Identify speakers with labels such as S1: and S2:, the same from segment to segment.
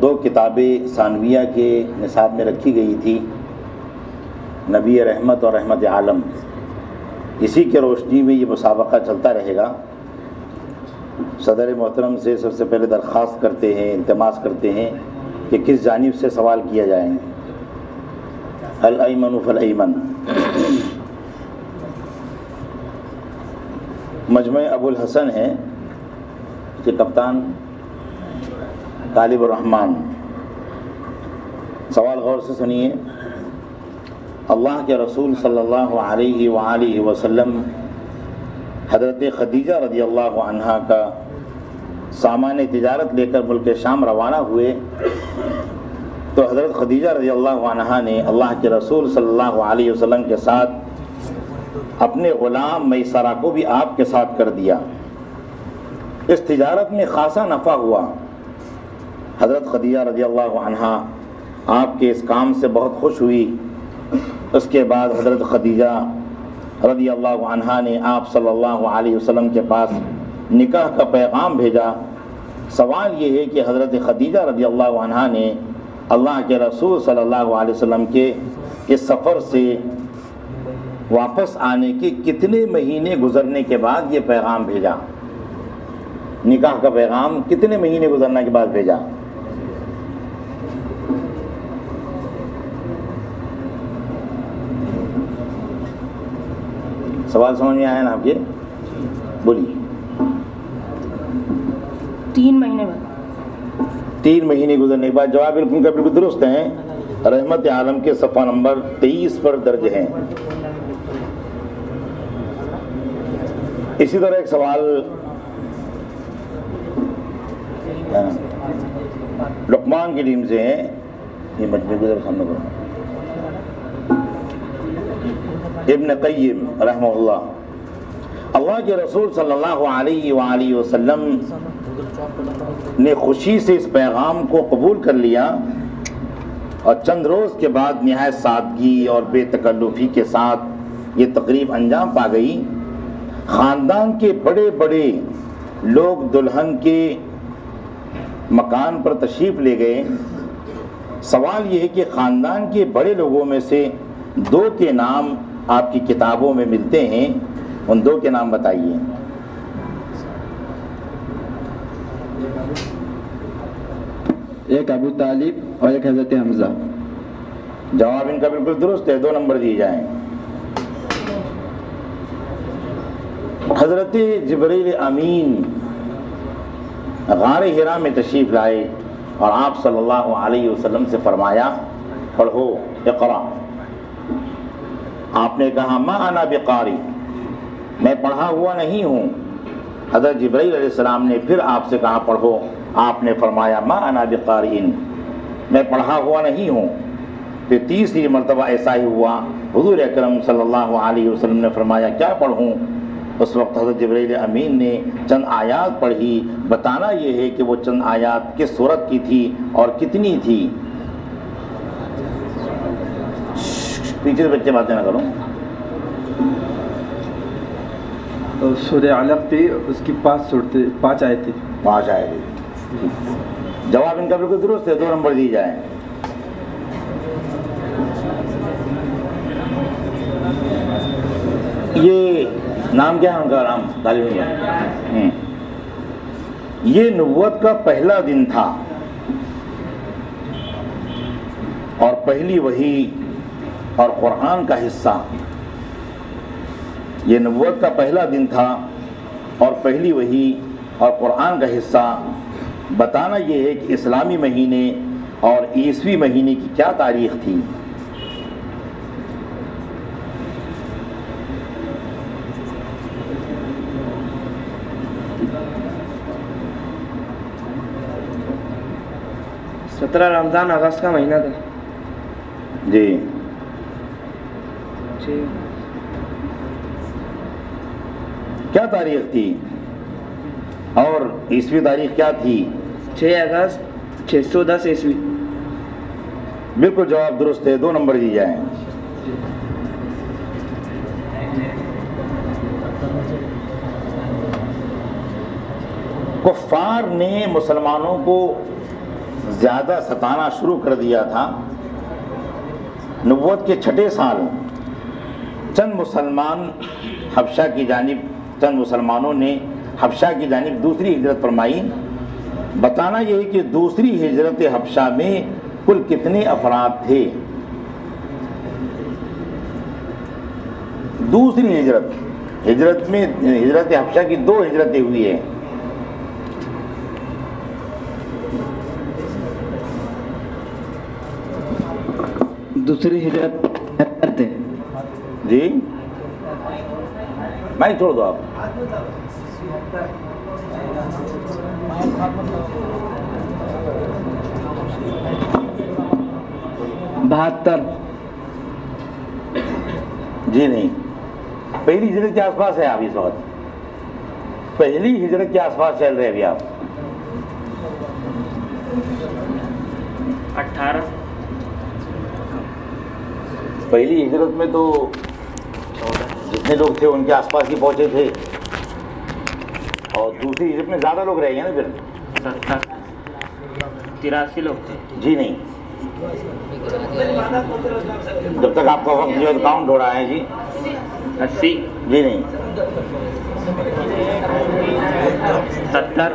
S1: دو کتابیں ثانویہ کے نصاب میں رکھی گئی تھی، نبی رحمت اور رحمت عالم، اسی کے روشنی میں یہ مسابقہ چلتا رہے گا۔ صدر محترم سے سب سے پہلے درخواست کرتے ہیں، التماس کرتے ہیں کہ کس جانب سے سوال کیا جائے۔ الایمن فالایمن۔ مجمع ابو الحسن ہے کہ کپتان طالب الرحمن۔ سوال غور سے سنیے۔ اللہ کے رسول صلی اللہ علیہ وآلہ وسلم حضرت خدیجہ رضی اللہ عنہا کا سامان تجارت لے کر ملک شام روانہ ہوئے تو حضرت خدیجہ رضی اللہ عنہا نے اللہ کے رسول صلی اللہ علیہ وسلم کے ساتھ اپنے غلام میسرہ کو بھی آپ کے ساتھ کر دیا۔ اس تجارت میں خاصا نفع ہوا۔ حضرت خدیجہ رضی اللہ عنہا آپ کے اس کام سے بہت خوش ہوئی۔ اس کے بعد حضرت خدیجہ رضی اللہ عنہا نے آپ صلی اللہ علیہ وسلم کے پاس نکاح کا پیغام بھیجا۔ سوال یہ ہے کہ حضرت خدیجہ رضی اللہ عنہا نے اللہ کے رسول صلی اللہ علیہ وسلم کے اس سفر سے واپس آنے کے کتنے مہینے گزرنے کے بعد یہ پیغام بھیجا؟ نکاح کا پیغام کتنے مہینے گزرنے کے بعد بھیجا؟ سوال سمجھ میں آیا نا آپ کے؟ بولیے۔
S2: 3 مہینے بعد۔
S1: 3 مہینے گزرنے کے بعد۔ جواب بالکل کا بالکل درست ہیں۔ رحمت عالم کے صفحہ نمبر 23 پر درج ہیں۔ اسی طرح ایک سوال لقمان کی ٹیم سے ہے، یہ مجمع گزر سامنے کرو۔ ابن قیم رحمہ اللہ کے رسول صلی اللہ علیہ وآلہ وسلم نے خوشی سے اس پیغام کو قبول کر لیا اور چند روز کے بعد نہایت سادگی اور بے تکلفی کے ساتھ یہ تقریب انجام پا گئی۔ خاندان کے بڑے بڑے لوگ دلہن کے مکان پر تشریف لے گئے۔ سوال یہ ہے کہ خاندان کے بڑے لوگوں میں سے 2 کے نام آپ کی کتابوں میں ملتے ہیں، ان 2 کے نام بتائیے۔
S3: ایک ابو طالب اور ایک حضرت حمزہ۔
S1: جواب ان کا بالکل درست ہے، 2 نمبر دیے جائیں۔ حضرت جبریل امین غار حرا میں تشریف لائے اور آپ صلی اللہ علیہ وسلم سے فرمایا پڑھو اقرا۔ آپ نے کہا ما انا بقاری، میں پڑھا ہوا نہیں ہوں۔ حضرت جبرائیل علیہ السلام نے پھر آپ سے کہا پڑھو، آپ نے فرمایا ما انا بقارئ، میں پڑھا ہوا نہیں ہوں۔ پھر تیسری مرتبہ ایسا ہی ہوا، حضور اکرم صلی اللہ علیہ وسلم نے فرمایا کیا پڑھوں؟ اس وقت حضرت جبرائیل امین نے چند آیات پڑھی۔ بتانا یہ ہے کہ وہ چند آیات کس سورت کی تھی اور کتنی تھی؟ پیچھے سے بچے باتیں نہ کرو۔
S3: سورہ علق تھی، اس کی 5 آیت تھی۔
S1: 5 آئے تھے۔ جواب ان کا بالکل درست ہے، 2 نمبر دی جائیں۔ یہ نام کیا ہے ان کا؟ نام طالب۔ یہ نبوت کا پہلا دن تھا اور پہلی وحی اور قرآن کا حصہ۔ یہ نبوت کا پہلا دن تھا اور پہلی وحی اور قرآن کا حصہ۔ بتانا یہ ہے کہ اسلامی مہینے اور عیسوی مہینے کی کیا تاریخ تھی؟
S2: رمضان اگست کا مہینہ تھا۔
S1: جی کیا تاریخ تھی اور عیسوی تاریخ کیا تھی؟
S2: 6 اگست 610 عیسوی۔
S1: بالکل جواب درست ہے، 2 نمبر دی جائیں۔ کفار نے مسلمانوں کو زیادہ ستانا شروع کر دیا تھا، نبوت کے 6 سال چند مسلمانوں نے حبشہ کی جانب دوسری ہجرت فرمائی۔ بتانا یہ ہے کہ دوسری ہجرت حبشہ میں کل کتنے افراد تھے؟ دوسری ہجرت حبشہ کی 2 ہجرتیں ہوئی ہیں۔
S2: دوسری ہجرت کرتے
S1: جی میں چھوڑ دو آپ۔
S2: بہتر
S1: جی نہیں، پہلی ہجرت کے آس پاس ہے آپ اس وقت، پہلی ہجرت کے آس پاس چل رہے ابھی آپ۔
S2: 18
S1: پہلی ہجرت میں تو جتنے لوگ تھے ان کے آس پاس ہی پہنچے تھے، اور دوسری ہجرت میں زیادہ لوگ رہ گئے نا پھر۔
S2: 83 لوگ تھے
S1: جی نہیں، جب تک آپ کا وقت جو ہے کاؤنٹ ہو رہا ہے جی
S2: 80
S1: جی نہیں
S2: 70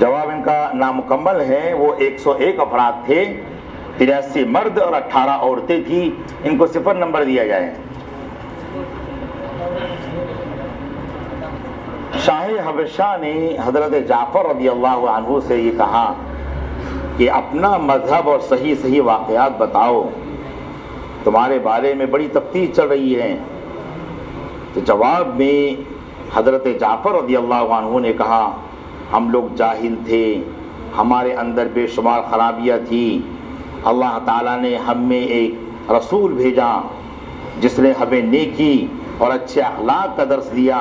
S1: جواب ان کا نامکمل ہے، وہ 101 افراد تھے، 83 مرد اور 18 عورتیں تھیں، ان کو 0 نمبر دیا جائے۔ شاہ حبشہ نے حضرت جعفر رضی اللہ عنہ سے یہ کہا کہ اپنا مذہب اور صحیح واقعات بتاؤ، تمہارے بارے میں بڑی تفتیش چل رہی ہے۔ تو جواب میں حضرت جعفر رضی اللہ عنہ نے کہا، ہم لوگ جاہل تھے، ہمارے اندر بے شمار خرابیاں تھیں، اللہ تعالیٰ نے ہم میں ایک رسول بھیجا جس نے ہمیں نیکی اور اچھے اخلاق کا درس دیا،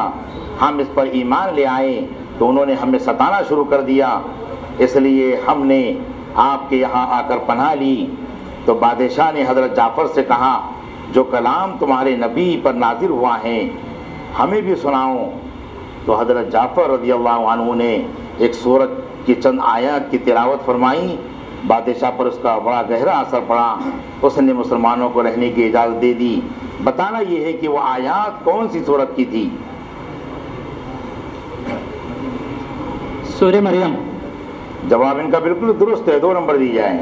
S1: ہم اس پر ایمان لے آئے تو انہوں نے ہمیں ستانا شروع کر دیا، اس لیے ہم نے آپ کے یہاں آ کر پناہ لی۔ تو بادشاہ نے حضرت جعفر سے کہا، جو کلام تمہارے نبی پر نازل ہوا ہے ہمیں بھی سناؤ۔ تو حضرت جعفر رضی اللہ عنہ نے ایک سورت کی چند آیات کی تلاوت فرمائی، بادشاہ پر اس کا بڑا گہرا اثر پڑا، اس نے مسلمانوں کو رہنے کی اجازت دے دی۔ بتانا یہ ہے کہ وہ آیات کون سی سورت کی تھی؟
S2: سورہ مریم۔
S1: جواب ان کا بالکل درست ہے، 2 نمبر دی جائیں۔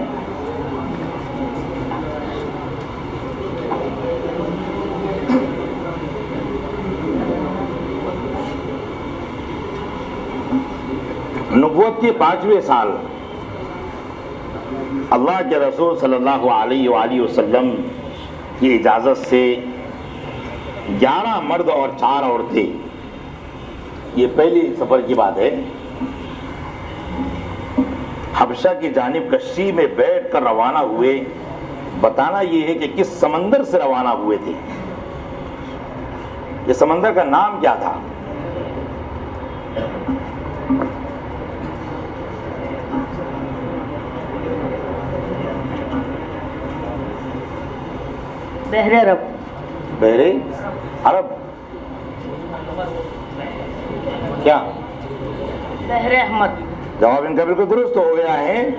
S1: نبوت کے 5ویں سال اللہ کے رسول صلی اللہ علیہ وآلہ وسلم کی اجازت سے 11 مرد اور 4 عورتیں، یہ پہلی سفر کی بات ہے، حبشہ کی جانب کشتی میں بیٹھ کر روانہ ہوئے۔ بتانا یہ ہے کہ کس سمندر سے روانہ ہوئے تھے، یہ سمندر کا نام کیا تھا؟
S2: بحر عرب۔
S1: بحر عرب کیا؟
S2: بحر احمد۔
S1: جواب ان کا بالکل درست ہو گیا ہے،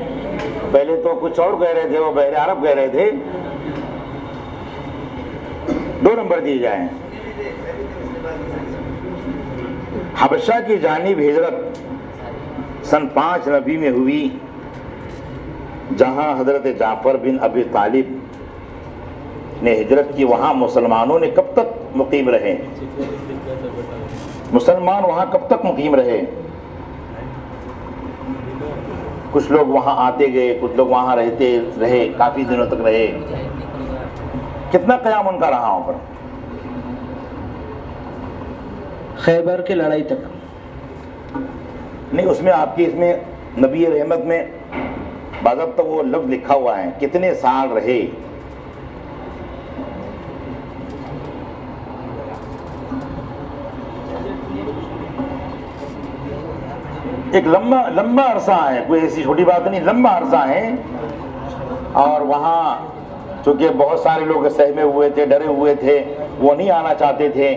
S1: پہلے تو کچھ اور کہہ رہے تھے، وہ بحر عرب کہہ رہے تھے۔ 2 نمبر دیے جائیں۔ حبشہ کی جانب ہجرت سن 5 نبی میں ہوئی، جہاں حضرت جعفر بن ابی طالب نے ہجرت کی۔ وہاں مسلمانوں نے کب تک مقیم رہے؟ مسلمان وہاں کب تک مقیم رہے؟ کچھ لوگ وہاں آتے گئے، کچھ لوگ وہاں رہتے رہے، کافی دنوں تک رہے۔ کتنا قیام ان کا رہا وہاں پر؟
S2: خیبر کی لڑائی تک
S1: نہیں، اس میں آپ کی اس میں نبی رحمت میں باضابطہ وہ لفظ لکھا ہوا ہے، کتنے سال رہے؟ ایک لمبا عرصہ ہے، کوئی ایسی چھوٹی بات نہیں، لمبا عرصہ ہے۔ اور وہاں چونکہ بہت سارے لوگ سہمے ہوئے تھے، ڈرے ہوئے تھے، وہ نہیں آنا چاہتے تھے۔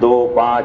S1: 2, 5,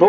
S1: 2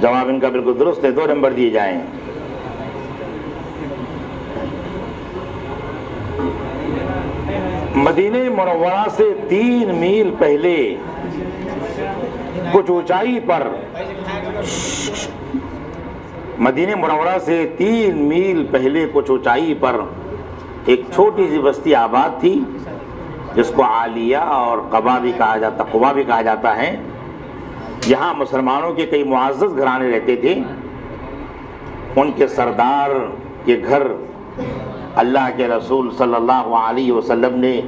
S1: جواب ان کا بالکل درست ہے، 2 نمبر دیے جائیں۔ مدینہ منورہ سے 3 میل پہلے کچھ اونچائی پر، مدینہ منورہ سے 3 میل پہلے کچھ اونچائی پر ایک چھوٹی سی بستی آباد تھی جس کو عالیہ اور قبا بھی کہا جاتا ہے۔ یہاں مسلمانوں کے کئی معزز گھرانے رہتے تھے۔ ان کے سردار کے گھر اللہ کے رسول صلی اللہ علیہ وسلم نے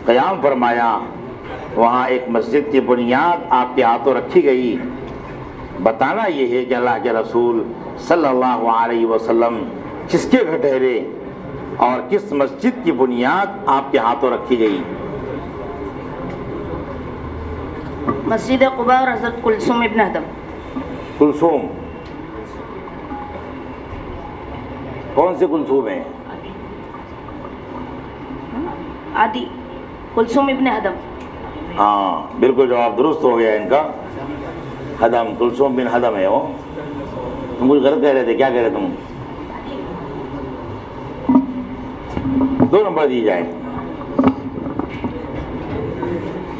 S1: قیام فرمایا، وہاں ایک مسجد کی بنیاد آپ کے ہاتھوں رکھی گئی۔ بتانا یہ ہے کہ اللہ کے رسول صلی اللہ علیہ وسلم کس کے گھر ٹھہرے اور کس مسجد کی بنیاد آپ کے ہاتھوں رکھی گئی؟
S4: مسجد قباء اور حضرت کلثوم ابن ادم۔
S1: کلثوم کون سے کلثوم ہیں؟
S4: عادی کلثوم ابن ادم۔
S1: ہاں بالکل جواب درست ہو گیا ان کا، حدم، کلثوم بن حدم ہے وہ۔ تم کچھ غلط کہہ رہے تھے، کیا کہہ رہے تم؟ 2 نمبر دی جائیں۔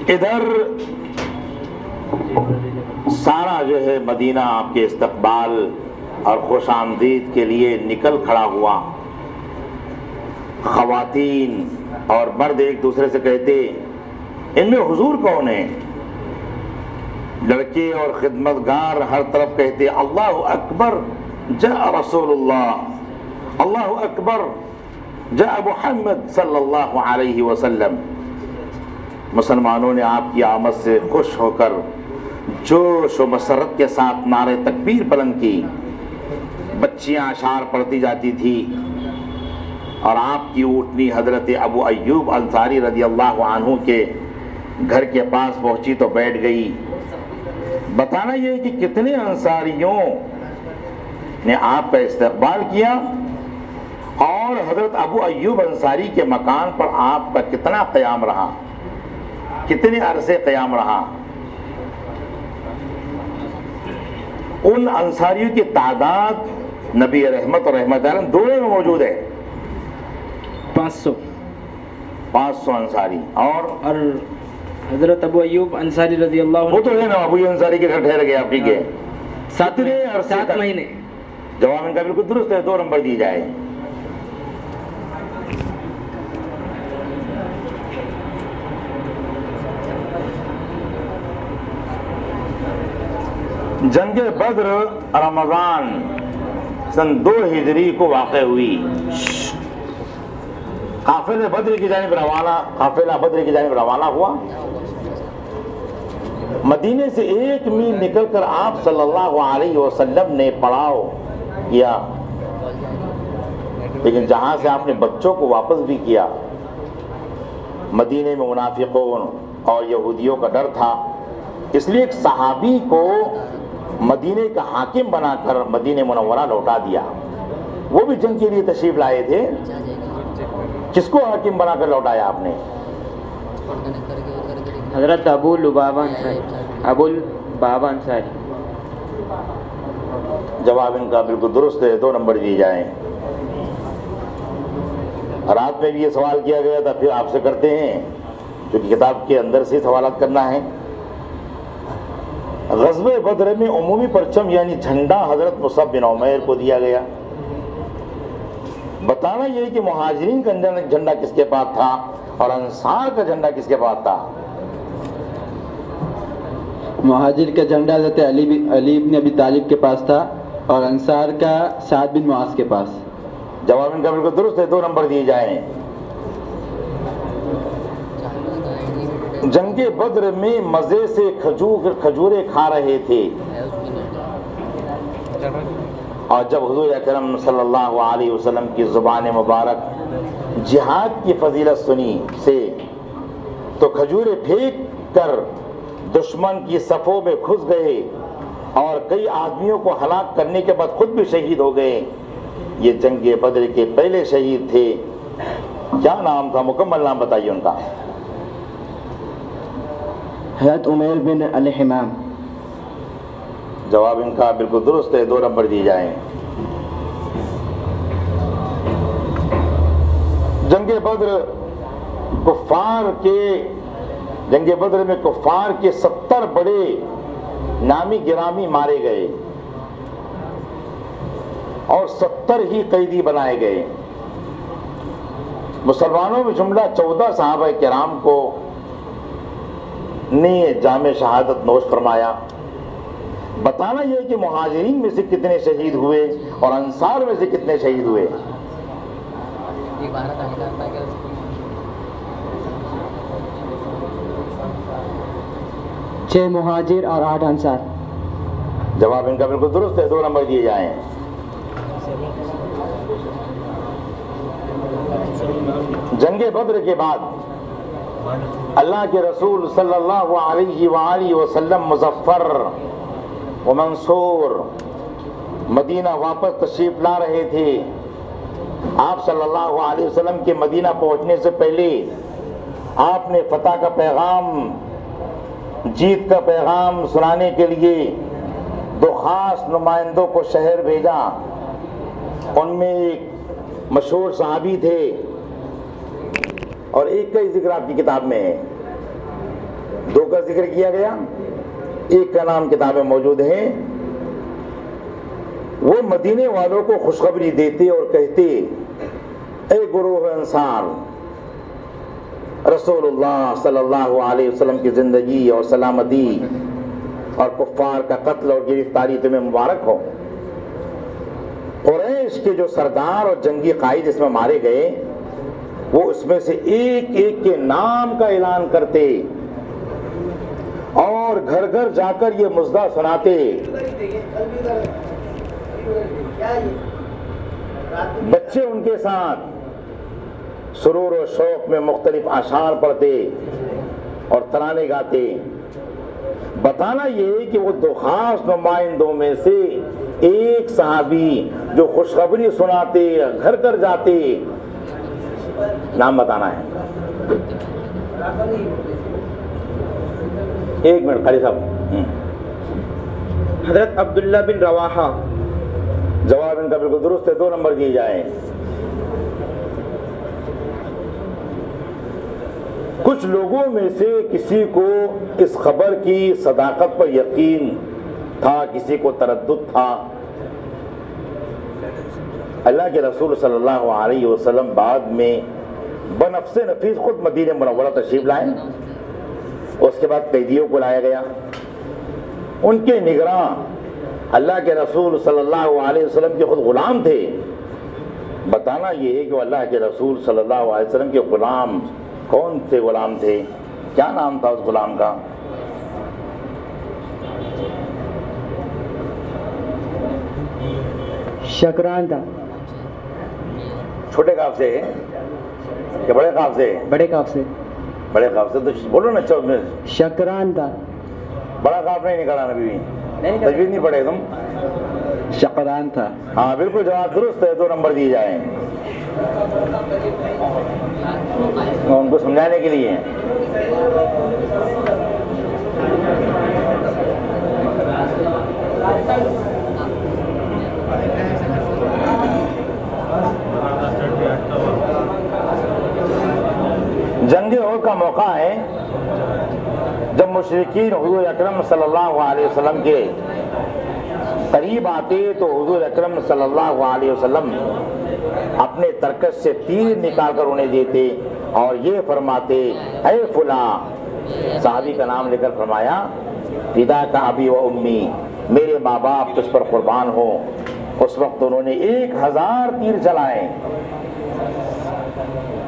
S1: ادھر سارا جو ہے مدینہ آپ کے استقبال اور خوش آمدید کے لیے نکل کھڑا ہوا۔ خواتین اور مرد ایک دوسرے سے کہتے ان میں حضور کون ہے؟ لڑکے اور خدمتگار ہر طرف کہتے اللہ اکبر جاء رسول اللہ، اللہ اکبر جاء محمد صلی اللہ علیہ وسلم۔ مسلمانوں نے آپ کی آمد سے خوش ہو کر جوش و مسرت کے ساتھ نعرے تکبیر بلند کی، بچیاں اشعار پڑھتی جاتی تھی اور آپ کی اونٹنی حضرت ابو ایوب انصاری رضی اللہ عنہ کے گھر کے پاس پہنچی تو بیٹھ گئی۔ بتانا یہ کہ کتنے انصاریوں نے آپ کا استقبال کیا اور حضرت ابو ایوب انصاری کے مکان پر آپ کا کتنا قیام رہا، کتنے عرصے قیام رہا۔ ان انصاریوں کی تعداد نبی رحمت اور رحمت عالم دونوں میں موجود ہے، 500 انصاری۔ اور
S2: حضرت ابو ایوب انصاری رضی اللہ عنہ
S1: وہ تو ہے نا، ابو ایوب انصاری کے گھر ٹھہر گئے آپ، ٹھیک ہے،
S2: 7 مہینے۔
S1: جواب ان کا بالکل درست ہے، 2 نمبر دی جائے۔ جنگ بدر رمضان سن 2 ہجری کو واقع ہوئی۔ قافلہ بدر کی جانب روانہ ہوا۔ مدینے سے 1 میل نکل کر آپ صلی اللہ علیہ وسلم نے پڑاؤ کیا، لیکن جہاں سے آپ نے بچوں کو واپس بھی کیا، مدینے میں منافقوں اور یہودیوں کا ڈر تھا، اس لیے ایک صحابی کو مدینے کا حاکم بنا کر مدینہ منورہ لوٹا دیا۔ وہ بھی جنگ کے لیے تشریف لائے تھے، کس کو حاکم بنا کر لوٹایا آپ نے؟
S2: حضرت ابو لبابہ انصاری۔
S1: جواب ان کا بالکل درست ہے، 2 نمبر دیے جائیں۔ رات میں بھی یہ سوال کیا گیا تھا، پھر آپ سے کرتے ہیں کیونکہ کتاب کے اندر سے سوالات کرنا ہے۔ غزوہ بدر میں عمومی پرچم یعنی جھنڈا حضرت مصعب بن عمیر کو دیا گیا۔ بتانا یہ کہ مہاجرین کا جھنڈا کس کے پاس تھا اور انصار کا جھنڈا کس کے پاس تھا؟
S3: مہاجر کا جھنڈا حضرت علی بن ابی طالب کے پاس تھا اور انصار کا سعد بن معاذ کے پاس۔
S1: جواب ان کا بالکل درست ہے، 2 نمبر دیے جائیں۔ جنگ بدر میں مزے سے کھجوریں کھا رہے تھے، اور جب حضور اکرم صلی اللہ علیہ وسلم کی زبان مبارک جہاد کی فضیلت سنی سے تو کھجوریں پھینک کر دشمن کی صفوں میں گھس گئے اور کئی آدمیوں کو ہلاک کرنے کے بعد خود بھی شہید ہو گئے۔ یہ جنگ بدر کے پہلے شہید تھے، کیا نام تھا؟ مکمل نام بتائیے ان کا۔
S5: حضرت عمیر بن الحمام۔
S1: جواب ان کا بالکل درست ہے، 2 نمبر دیے جائیں۔ جنگ بدر میں کفار کے 70 بڑے نامی گرامی مارے گئے اور 70 ہی قیدی بنائے گئے۔ مسلمانوں میں جملہ 14 صحابہ کرام کو نے جام شہادت نوش فرمایا۔ بتانا یہ کہ مہاجرین میں سے کتنے شہید ہوئے اور انصار میں سے کتنے شہید ہوئے؟
S2: 6 مہاجر اور 8 انصار۔
S1: جواب ان کا بالکل درست ہے، 2 نمبر دیے جائیں۔ جنگ بدر کے بعد اللہ کے رسول صلی اللہ علیہ وآلہ وسلم مظفر و منصور مدینہ واپس تشریف لا رہے تھے۔ آپ صلی اللہ علیہ وسلم کے مدینہ پہنچنے سے پہلے آپ نے فتح کا پیغام، جیت کا پیغام سنانے کے لیے 2 خاص نمائندوں کو شہر بھیجا۔ ان میں ایک مشہور صحابی تھے اور ایک کا ذکر آپ کی کتاب میں ہے، 2 کا ذکر کیا گیا، ایک کا نام کتاب میں موجود ہے۔ وہ مدینے والوں کو خوشخبری دیتے اور کہتے، اے گروہ انصار، رسول اللہ صلی اللہ علیہ وسلم کی زندگی اور سلامتی اور کفار کا قتل اور گرفتاری تمہیں مبارک ہو۔ قریش کے جو سردار اور جنگی قائد اس میں مارے گئے، وہ اس میں سے ایک ایک کے نام کا اعلان کرتے اور گھر گھر جا کر یہ مژدہ سناتے۔ بچے ان کے ساتھ سرور و شوق میں مختلف اشعار پڑھتے اور ترانے گاتے۔ بتانا یہ کہ وہ 2 خاص نمائندوں میں سے ایک صحابی جو خوشخبری سناتے، گھر گھر جاتے، نام بتانا ہے۔ 1 منٹ خالی صاحب۔
S2: حضرت عبداللہ بن رواحہ۔
S1: جواب ان کا بالکل درست ہے، 2 نمبر دیے جائیں۔ کچھ لوگوں میں سے کسی کو اس خبر کی صداقت پر یقین تھا، کسی کو تردد تھا۔ اللہ کے رسول صلی اللہ علیہ وسلم بعد میں بنفس نفیس خود مدینہ منورہ تشریف لائے۔ اس کے بعد قیدیوں کو لایا گیا، ان کے نگراں اللہ کے رسول صلی اللہ علیہ وسلم کے خود غلام تھے۔ بتانا یہ ہے کہ وہ اللہ کے رسول صلی اللہ علیہ وسلم کے غلام کون سے غلام تھے، کیا نام تھا اس غلام کا؟
S2: شکران تھا۔
S1: چھوٹے کاف سے کہ بڑے کاف سے؟
S2: بڑے کاف سے۔
S1: بڑے کاف سے تو بولو نا،
S2: شکران تھا۔
S1: بڑا کاف نہیں نکالا نبی، تجوید نہیں پڑھے تم؟
S3: شقران تھا۔
S1: ہاں بالکل جواب درست ہے، 2 نمبر دیے جائیں ان کو سمجھانے کے لیے۔ جنگ احد کا موقع ہے جب مشرکین حضور اکرم صلی اللہ علیہ وسلم کے قریب آتے تو حضور اکرم صلی اللہ علیہ وسلم اپنے ترکش سے تیر نکال کر انہیں دیتے اور یہ فرماتے، اے فلاں، صحابی کا نام لے کر فرمایا، فدا کا ابی و امی، میرے ماں باپ تجھ پر قربان ہو۔ اس وقت انہوں نے 1000 تیر چلائے۔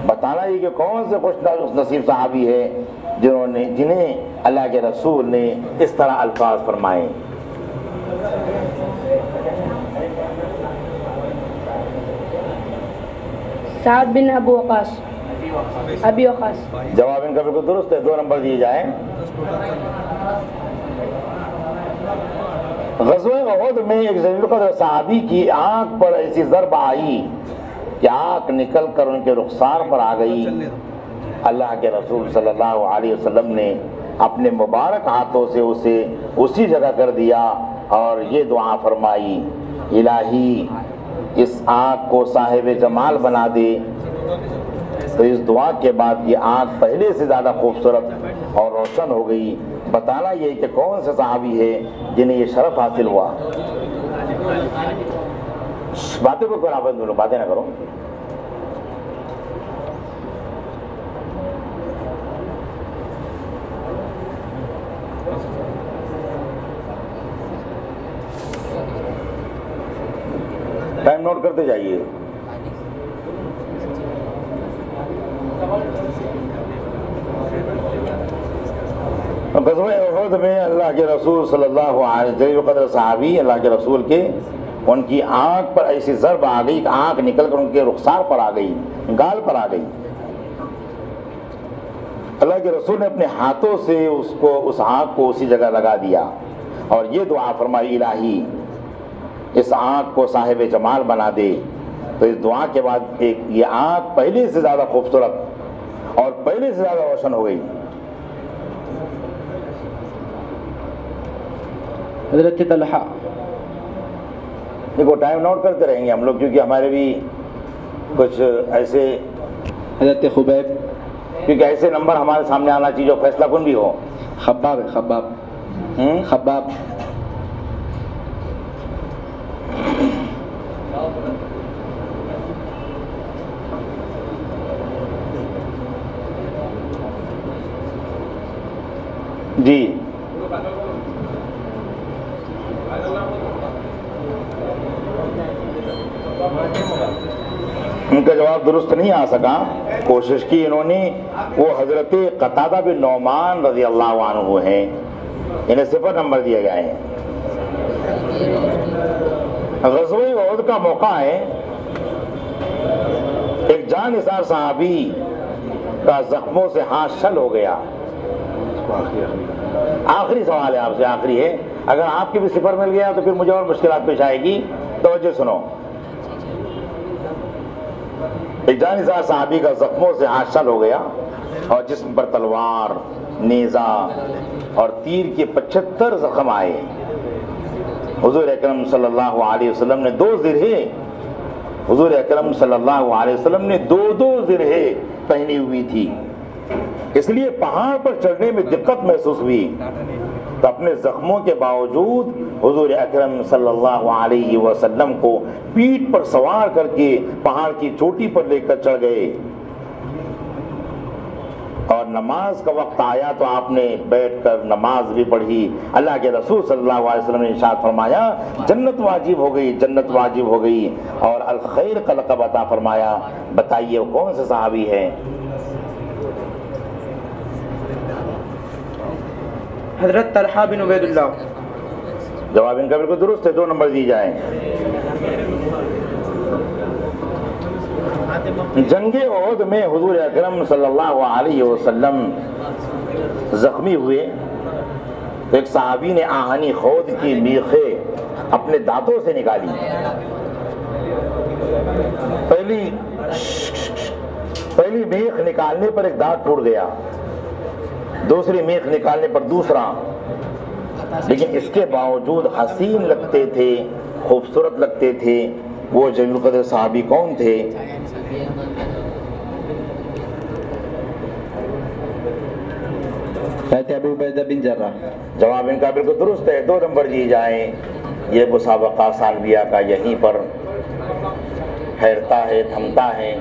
S1: بتانا یہ کہ کون سے خوش نصیب صحابی ہے جنہیں اللہ کے رسول نے اس طرح الفاظ فرمائے۔
S4: سعد بن ابو وقاص۔ ابی وقاص۔
S1: جواب ان کا بالکل درست ہے، 2 نمبر دیے جائیں۔ غزوہ احد میں ایک ذلیل القدر صحابی کی آنکھ پر ایسی ضرب آئی کہ آنکھ نکل کر ان کے رخسار پر آ گئی۔ اللہ کے رسول صلی اللہ علیہ وسلم نے اپنے مبارک ہاتھوں سے اسے اسی جگہ کر دیا اور یہ دعا فرمائی الہی اس آنکھ کو صاحب جمال بنا دے، تو اس دعا کے بعد یہ آنکھ پہلے سے زیادہ خوبصورت اور روشن ہو گئی۔ بتانا یہ کہ کون سے صحابی ہے جنہیں یہ شرف حاصل ہوا۔ باتیں کو کرو، آپس میں لوگ باتیں نہ کرو۔ ٹائم نوٹ کرتے جائیے۔ غزوہ احد میں اللہ کے رسول صلی اللہ علیہ جلیل القدر صحابی اللہ کے رسول کے، ان کی آنکھ پر ایسی ضرب آ گئی کہ آنکھ نکل کر ان کے رخسار پر آ گئی، گال پر آ گئی۔ اللہ کے رسول نے اپنے ہاتھوں سے اس آنکھ کو اسی جگہ لگا دیا اور یہ دعا فرمائی الہی اس آنکھ کو صاحب جمال بنا دے۔ تو اس دعا کے بعد یہ آنکھ پہلے سے زیادہ خوبصورت اور پہلے سے زیادہ روشن ہو گئی۔
S2: حضرت طلحہ،
S1: دیکھو ٹائم نوٹ کرتے رہیں گے ہم لوگ، کیونکہ ہمارے بھی کچھ ایسے
S3: حضرت خبیب،
S1: کیونکہ ایسے نمبر ہمارے سامنے آنا چاہیے جو فیصلہ کن بھی ہو۔
S3: خباب ہے، خباب، خباب،
S1: جی ان کا جواب درست نہیں آ سکا، کوشش کی انہوں نے۔ وہ حضرت قتادہ بن نعمان رضی اللہ عنہ ہیں، انہیں 0 نمبر دیا گیا ہے۔ غزوہ احد کا موقع ہے، ایک جان نثار صحابی کا زخموں سے ہاتھ شل ہو گیا۔ آخری سوال ہے آپ سے، آخری ہے، اگر آپ کے بھی 0 مل گیا تو پھر مجھے اور مشکلات پیش آئے گی، توجہ سنو۔ ایک جان نثار صحابی کا زخموں سے ہاتھ شل ہو گیا اور جسم پر تلوار، نیزہ اور تیر کے 75 زخم آئے۔ حضور اکرم صلی اللہ علیہ وسلم نے 2 زرہیں، حضور اکرم صلی اللہ علیہ وسلم نے 2 زرہیں پہنی ہوئی تھی، اس لیے پہاڑ پر چڑھنے میں دقت محسوس ہوئی، تو اپنے زخموں کے باوجود حضور اکرم صلی اللہ علیہ وسلم کو پیٹھ پر سوار کر کے پہاڑ کی چوٹی پر لے کر چڑھ گئے، اور نماز کا وقت آیا تو آپ نے بیٹھ کر نماز بھی پڑھی۔ اللہ کے رسول صلی اللہ علیہ وسلم نے ارشاد فرمایا جنت واجب ہو گئی، جنت واجب ہو گئی، اور الخیر کا لقب عطا فرمایا۔ بتائیے وہ کون سے صحابی ہے؟
S2: حضرت طلحہ بن عبید اللہ۔
S1: جواب ان کا بالکل درست ہے، 2 نمبر دی جائیں۔ جنگ احد میں حضور اکرم صلی اللہ علیہ وسلم زخمی ہوئے، ایک صحابی نے آہنی خود کی میخیں اپنے دانتوں سے نکالی۔ پہلی میخ نکالنے پر ایک دانت ٹوٹ گیا، دوسری میخ نکالنے پر دوسرا، لیکن اس کے باوجود حسین لگتے تھے، خوبصورت لگتے تھے۔ وہ جلیل القدر صحابی کون تھے؟
S3: ابو عبیدہ بن جراح۔
S1: جواب ان کا بالکل درست ہے، 2 نمبر دی جائیں۔ یہ مسابقہ سالبیہ کا یہیں پر ٹھہرتا ہے، تھمتا ہے۔